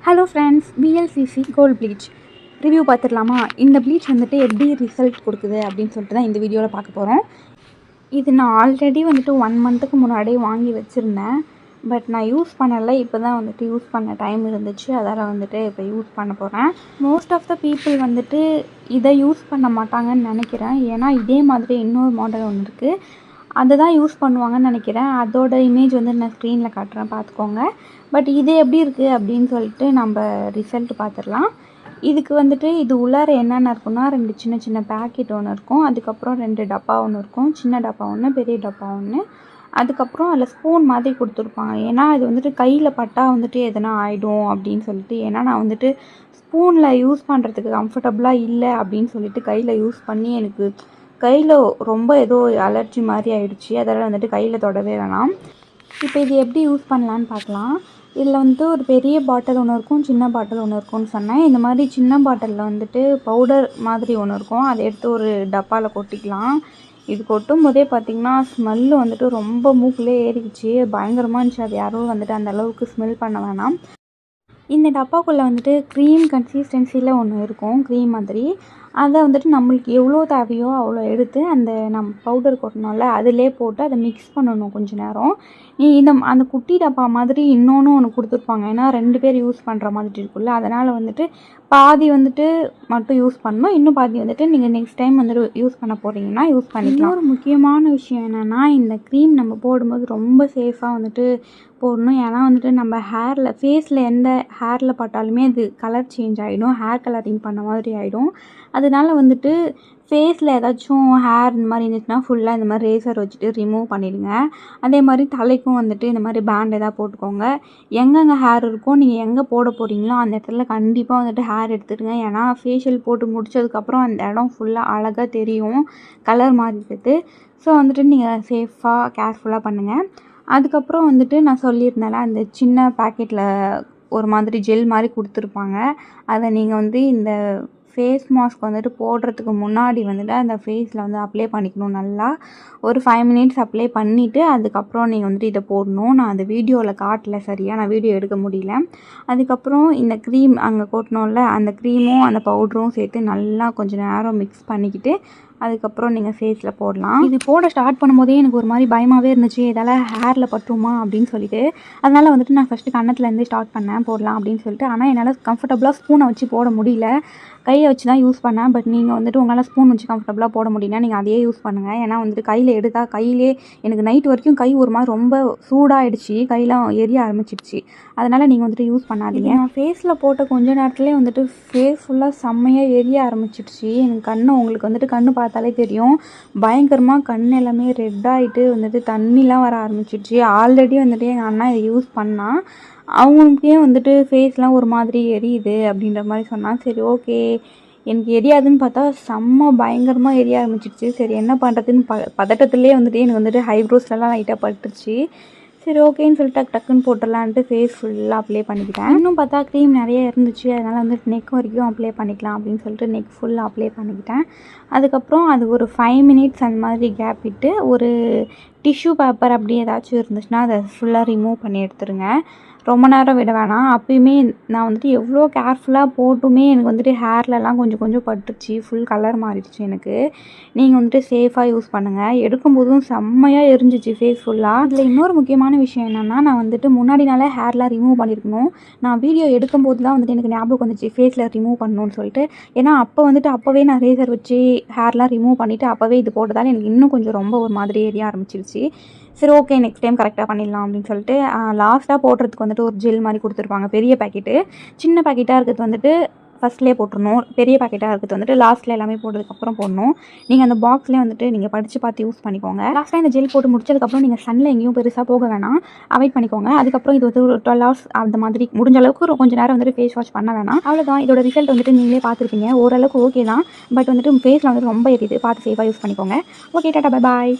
Hello friends, VLCC gold bleach review பார்த்துடலாமா? இந்த bleach வந்துட்டு எப்படி ரிசல்ட் கொடுக்குது அப்படின்னு சொல்லிட்டு தான் இந்த வீடியோவில் பார்க்க போகிறோம். இது நான் ஆல்ரெடி வந்துட்டு 1 மந்த்துக்கு முன்னாடியே வாங்கி வச்சுருந்தேன். பட் நான் யூஸ் பண்ணலை. இப்போ தான் வந்துட்டு யூஸ் பண்ண டைம் இருந்துச்சு. அதால் வந்துட்டு இப்போ யூஸ் பண்ண போகிறேன். மோஸ்ட் ஆஃப் த பீப்புள் வந்துட்டு இதை யூஸ் பண்ண மாட்டாங்கன்னு நினைக்கிறேன். ஏன்னா இதே மாதிரி இன்னொரு மாடல் ஒன்று இருக்குது, அதை தான் யூஸ் பண்ணுவாங்கன்னு நினைக்கிறேன். அதோட இமேஜ் வந்து நான் ஸ்க்ரீனில் காட்டுறேன், பார்த்துக்கோங்க. பட் இது எப்படி இருக்குது அப்படின்னு சொல்லிட்டு நம்ம ரிசல்ட் பார்த்துடலாம். இதுக்கு வந்துட்டு இது உள்ளார என்னென்ன இருக்குன்னா, 2 சின்ன சின்ன பேக்கெட் ஒன்று இருக்கும், அதுக்கப்புறம் 2 டப்பா ஒன்று இருக்கும், சின்ன டப்பா ஒன்று, பெரிய டப்பா ஒன்று, அதுக்கப்புறம் அதில் ஸ்பூன் மாதிரி கொடுத்துருப்பாங்க. ஏன்னா இது வந்துட்டு கையில் பட்டால் வந்துட்டு எதனா ஆகிடும் அப்படின்னு சொல்லிட்டு. ஏன்னா நான் வந்துட்டு ஸ்பூனில் யூஸ் பண்ணுறதுக்கு கம்ஃபர்டபுளாக இல்லை அப்படின்னு சொல்லிட்டு கையில் யூஸ் பண்ணி எனக்கு கையில் ரொம்ப ஏதோ அலர்ஜி மாதிரி ஆகிடுச்சி. அதனால் வந்துட்டு கையில் தொடவே வேணாம். இப்போ இது எப்படி யூஸ் பண்ணலான்னு பார்க்கலாம். இதில் வந்துட்டு ஒரு பெரிய பாட்டில் ஒன்று இருக்கும், சின்ன பாட்டில் ஒன்று இருக்கும்னு சொன்னேன். இந்த மாதிரி சின்ன பாட்டிலில் வந்துட்டு பவுடர் மாதிரி ஒன்று இருக்கும், அதை எடுத்து ஒரு டப்பாவில் கொட்டிக்கலாம். இது கொட்டும் போதே பார்த்திங்கன்னா ஸ்மெல்லு வந்துட்டு ரொம்ப மூக்கிலே ஏறிடுச்சு, பயங்கரமாக இருந்துச்சு. அது யாரும் வந்துட்டு அந்த அளவுக்கு ஸ்மெல் பண்ண வேணாம். இந்த டப்பாக்குள்ளே வந்துட்டு க்ரீம் கன்சிஸ்டன்சியில் ஒன்று இருக்கும், க்ரீம் மாதிரி. அதை வந்துட்டு நம்மளுக்கு எவ்வளோ தேவையோ அவ்வளோ எடுத்து அந்த நம்ம பவுடர் கொட்டணும்ல, அதிலே போட்டு அதை மிக்ஸ் பண்ணணும் கொஞ்சம் நேரம். அந்த குட்டி டப்பா மாதிரி இன்னொன்று ஒன்று கொடுத்துருப்பாங்க. ஏன்னா 2 பேர் யூஸ் பண்ணுற மாதிரி இருக்குல்ல, அதனால் வந்துட்டு பாதி வந்துட்டு மட்டும் யூஸ் பண்ணணும், இன்னும் பாதி வந்துட்டு நீங்கள் நெக்ஸ்ட் டைம் வந்துட்டு யூஸ் பண்ண போகிறீங்கன்னா யூஸ் பண்ணிக்கலாம். ஒரு முக்கியமான விஷயம் என்னென்னா, இந்த க்ரீம் நம்ம போடும்போது ரொம்ப சேஃபாக வந்துட்டு போடணும். ஏன்னா வந்துட்டு நம்ம ஃபேஸில் எந்த ஹேரில் பட்டாலுமே அது கலர் சேஞ்ச் ஆகிடும், ஹேர் கலரிங் பண்ண மாதிரி ஆகிடும். அதனால வந்துட்டு ஃபேஸில் ஏதாச்சும் ஹேர் இந்த மாதிரி இருந்துச்சுன்னா ஃபுல்லாக இந்த மாதிரி ரேசர் வச்சுட்டு ரிமூவ் பண்ணிவிடுங்க. அதே மாதிரி தலைக்கும் வந்துட்டு இந்த மாதிரி பேண்ட் எதாவது போட்டுக்கோங்க. எங்கெங்கே ஹேர் இருக்கோ, நீங்கள் எங்கே போட போகிறீங்களோ அந்த இடத்துல கண்டிப்பாக வந்துட்டு ஹேர் எடுத்துடுங்க. ஏன்னா ஃபேஷியல் போட்டு முடிச்சதுக்கப்புறம் அந்த இடம் ஃபுல்லாக அழகாக தெரியும், கலர் மாறிடுது. ஸோ வந்துட்டு நீங்கள் சேஃபாக கேர்ஃபுல்லாக பண்ணுங்கள். அதுக்கப்புறம் வந்துட்டு நான் சொல்லியிருந்தேன்ல, அந்த சின்ன பேக்கெட்டில் ஒரு மாதிரி ஜெல் மாதிரி கொடுத்துருப்பாங்க. அதை நீங்கள் வந்து இந்த ஃபேஸ் மாஸ்க் வந்துட்டு போடுறதுக்கு முன்னாடி வந்துட்டு அந்த ஃபேஸில் வந்து அப்ளை பண்ணிக்கணும். நல்லா ஒரு 5 மினிட்ஸ் அப்ளை பண்ணிவிட்டு அதுக்கப்புறம் நீங்கள் வந்துட்டு இதை போடணும். நான் அந்த வீடியோவில் காட்டல, சரியாக நான் வீடியோ எடுக்க முடியல. அதுக்கப்புறம் இந்த க்ரீம் அங்கே கொட்டணும்ல, அந்த க்ரீமும் அந்த பவுடரும் சேர்த்து நல்லா கொஞ்சம் நேரம் மிக்ஸ் பண்ணிக்கிட்டு அதுக்கப்புறம் நீங்கள் ஃபேஸில் போடலாம். இது போட ஸ்டார்ட் பண்ணும்போதே எனக்கு ஒரு மாதிரி பயமாகவே இருந்துச்சு, இதால் ஹேரில் பட்டுருமா அப்படின்னு சொல்லிட்டு. அதனால் வந்துட்டு நான் ஃபஸ்ட்டு கன்னத்துலேருந்து ஸ்டார்ட் பண்ணேன் போடலாம் அப்படின்னு சொல்லிட்டு. ஆனால் என்னால் கம்ஃபர்டபுளாக ஸ்பூனை வச்சு போட முடியல, கையை வச்சு தான் யூஸ் பண்ணேன். பட் நீங்கள் வந்துட்டு உங்களால் ஸ்பூன் வச்சு கம்ஃபர்டபுளாக போட முடியும்னா நீங்கள் அதையே யூஸ் பண்ணுங்கள். ஏன்னா வந்துட்டு கையில் எடுத்தால் கையிலே எனக்கு நைட் வரைக்கும் கை ஒரு மாதிரி ரொம்ப சூடாகிடுச்சு, கையெலாம் எரிய ஆரம்பிச்சிடுச்சு. அதனால் நீங்கள் வந்துட்டு யூஸ் பண்ணாதீங்க. நான் ஃபேஸில் போட்ட கொஞ்ச நேரத்துலேயே வந்துட்டு ஃபேஸ் ஃபுல்லாக செம்மையாக எரிய ஆரம்பிச்சிடுச்சு. எனக்கு உங்களுக்கு வந்துட்டு கண்ணு பார்த்தாலே தெரியும், பயங்கரமாக கண் எல்லாமே ரெட் ஆகிட்டு வந்துட்டு தண்ணிலாம் வர ஆரம்பிச்சிடுச்சு. ஆல்ரெடி வந்துட்டு எங்கள் அண்ணா இதை யூஸ் பண்ணால் அவங்களுக்கே வந்துட்டு ஃபேஸ்லாம் ஒரு மாதிரி எரியுது அப்படின்ற மாதிரி சொன்னான். சரி ஓகே, எனக்கு எரியாதுன்னு பார்த்தா செம்ம பயங்கரமாக எரிய ஆரம்பிச்சிடுச்சு. சரி என்ன பண்ணுறதுன்னு பதட்டத்துலேயே வந்துட்டு எனக்கு வந்துட்டு ஐப்ரோஸ்லாம் லைட்டாக பட்டுருச்சு. சரி ஓகேன்னு சொல்லிட்டு டக்குன்னு போட்டுடலான்ட்டு ஃபேஸ் ஃபுல்லாக அப்ளை பண்ணிக்கிட்டேன். இன்னும் பார்த்தா க்ரீம் நிறைய இருந்துச்சு, அதனால் வந்துட்டு நெக் வரைக்கும் அப்ளை பண்ணிக்கலாம் அப்படின்னு சொல்லிட்டு நெக் ஃபுல்லாக அப்ளை பண்ணிக்கிட்டேன். அதுக்கப்புறம் அது ஒரு 5 மினிட்ஸ் அந்த மாதிரி கேப் விட்டு ஒரு டிஷ்யூ பேப்பர் அப்படி ஏதாச்சும் இருந்துச்சுன்னா அதை ஃபுல்லாக ரிமூவ் பண்ணி எடுத்துருங்க. ரொம்ப நேரம் விட வேணாம். அப்பயுமே நான் வந்துட்டு எவ்வளோ கேர்ஃபுல்லாக போட்டுமே எனக்கு வந்துட்டு ஹேர்லலாம் கொஞ்சம் கொஞ்சம் பட்டுருச்சு, ஃபுல் கலர் மாறிடுச்சு எனக்கு. நீங்கள் வந்துட்டு சேஃபாக யூஸ் பண்ணுங்கள். எடுக்கும்போதும் செம்மையாக எரிஞ்சிச்சு ஃபேஸ் ஃபுல்லாக. அதில் இன்னொரு முக்கியமான விஷயம் என்னென்னா, நான் வந்துட்டு முன்னாடி நாளே ஹேர்லாம் ரிமூவ் பண்ணியிருக்கணும். நான் வீடியோ எடுக்கும்போது தான் வந்துட்டு எனக்கு ஞாபகம் வந்துச்சு ஃபேஸில் ரிமூவ் பண்ணணும்னு சொல்லிட்டு. ஏன்னா அப்போவே நான் ரேசர் வச்சு ஹேர்லாம் ரிமூவ் பண்ணிவிட்டு அப்போவே இது போட்டதால் எனக்கு இன்னும் கொஞ்சம் ரொம்ப ஒரு மாதிரி எரிய ஆரம்பிச்சிருச்சு. சரி ஓகே, நெக்ஸ்ட் டைம் கரெக்டாக பண்ணிடலாம் அப்படின்னு சொல்லிட்டு லாஸ்ட்டாக போடுறதுக்கு வந்துட்டு ஒரு ஜெல் மாதிரி கொடுத்துருப்பாங்க, பெரிய பேக்கெட்டு. சின்ன பேக்கெட்டாக இருக்கிறது வந்துட்டு ஃபஸ்ட்லேயே போட்டுடணும், பெரிய பேக்கெட்டாக இருக்கிறது வந்துட்டு லாஸ்ட்டில் எல்லாமே போட்டதுக்கப்புறம் போடணும். நீங்கள் அந்த பாக்ஸ்லேயே வந்துட்டு நீங்கள் படித்து பார்த்து யூஸ் பண்ணிக்கோங்க. லாஸ்ட்டாக இந்த ஜெல் போட்டு முடிச்சதுக்கப்புறம் நீங்கள் சன்னில் எங்கேயும் பெருசாக போக வேணாம், அவாய்ட் பண்ணிக்கோங்க. அதுக்கப்புறம் இது வந்து ஒரு 12 hours அந்த மாதிரி முடிஞ்ச அளவுக்கு கொஞ்சம் நேரம் வந்துட்டு ஃபேஸ் வாஷ் பண்ண வேணாம். அவ்வளோதான். இதோட ரிசல்ட் வந்துட்டு நீங்களே பார்த்துருப்பீங்க. ஓரளவுக்கு ஓகே தான், பட் வந்துட்டு ஃபேஸில் வந்துட்டு ரொம்ப எரியுது, பார்த்து சேஃபாக யூஸ் பண்ணிக்கோங்க. Okay, Tata, bye bye.